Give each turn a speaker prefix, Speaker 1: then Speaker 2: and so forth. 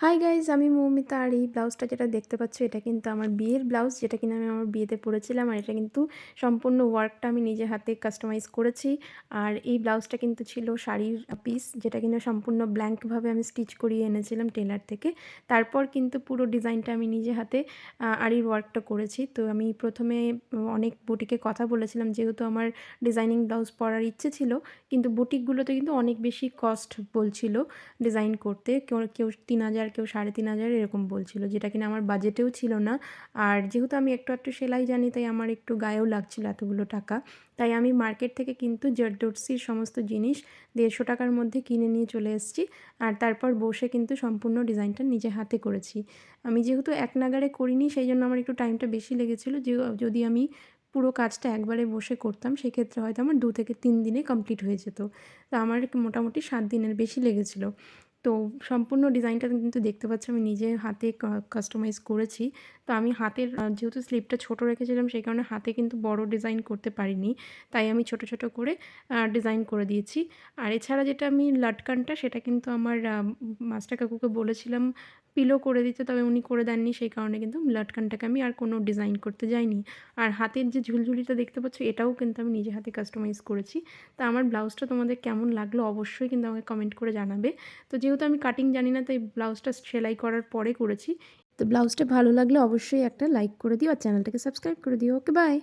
Speaker 1: Hi guys, আমি মৌমিতা। আর এই ব্লাউজটা যেটা দেখতে পাচ্ছ, এটা কিন্তু আমার বিয়ের ব্লাউজ, যেটা কিনা আমি আমার বিয়েতে পরেছিলাম। আর এটা কিন্তু সম্পূর্ণ ওয়ার্কটা আমি নিজে হাতে কাস্টমাইজ করেছি। আর এই ব্লাউজটা কিন্তু ছিল শাড়ির পিস, যেটা কিনা সম্পূর্ণ ব্ল্যাঙ্কভাবে আমি স্টিচ করিয়ে এনেছিলাম টেলার থেকে। তারপর কিন্তু পুরো ডিজাইনটা আমি নিজে হাতে আরির ওয়ার্কটা করেছি। তো আমি প্রথমে অনেক বুটিকে কথা বলেছিলাম, যেহেতু আমার ডিজাইনিং ব্লাউজ পরার ইচ্ছে ছিল, কিন্তু বুটিকগুলোতে কিন্তু অনেক বেশি কস্ট বলছিল ডিজাইন করতে। কেউ কেউ ৩,০০০, কেউ ৩,৫০০ এরকম বলছিল, যেটা কিনা আমার বাজেটেও ছিল না। আর যেহেতু আমি একটু একটু সেলাই জানি, তাই আমার একটু গায়েও লাগছিল এতগুলো টাকা। তাই আমি মার্কেট থেকে কিন্তু জারদোসির সমস্ত জিনিস ১৫০ টাকার মধ্যে কিনে নিয়ে চলে এসেছি। আর তারপর বসে কিন্তু সম্পূর্ণ ডিজাইনটা নিজে হাতে করেছি। আমি যেহেতু এক নাগাড়ে করিনি, সেই জন্য আমার একটু টাইমটা বেশি লেগেছিলো। যদি আমি পুরো কাজটা একবারে বসে করতাম, সেক্ষেত্রে হয়তো আমার ২ থেকে ৩ দিনে কমপ্লিট হয়ে যেত। তো আমার মোটামুটি ৭ দিনের বেশি লেগেছিলো। তো সম্পূর্ণ ডিজাইনটা কিন্তু দেখতে পাচ্ছ আমি নিজে হাতে কাস্টমাইজ করেছি। তো আমি হাতের যেহেতু স্লিভটা ছোট রেখেছিলাম, সেই কারণে হাতে কিন্তু বড় ডিজাইন করতে পারিনি। তাই আমি ছোট, ছোট করে ডিজাইন করে দিয়েছি। আর এছাড়া যেটা আমি লাটকানটা, সেটা কিন্তু আমার মাস্টার কাকুকে বলেছিলাম পিলো করে দিতে, তবে উনি করে দেননি। সেই কারণে কিন্তু লাটকানটাকে আমি আর কোনো ডিজাইন করতে যাইনি। আর হাতের যে ঝুলঝুলিটা দেখতে পাচ্ছ, এটাও কিন্তু আমি নিজে হাতে কাস্টমাইজ করেছি। তা আমার ব্লাউজটা তোমাদের কেমন লাগলো অবশ্যই কিন্তু আমাকে কমেন্ট করে জানাবে। তো যেহেতু আমি কাটিং জানি না, তাই ব্লাউজটা সেলাই করার পরে করেছি। তো ব্লাউজটা ভালো লাগলে অবশ্যই একটা লাইক করে দিও আর চ্যানেলটাকে সাবস্ক্রাইব করে দিও। ওকে, বাই।